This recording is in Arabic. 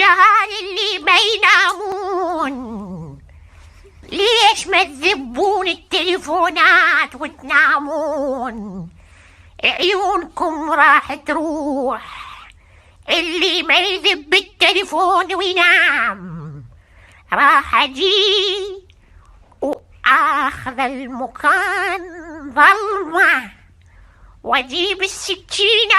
العيال اللي ما ينامون، ليش ما تذبون التليفونات وتنامون؟ عيونكم راح تروح. اللي ما يذب التليفون وينام راح اجي واخذ المكان ظلمه واجيب السكينه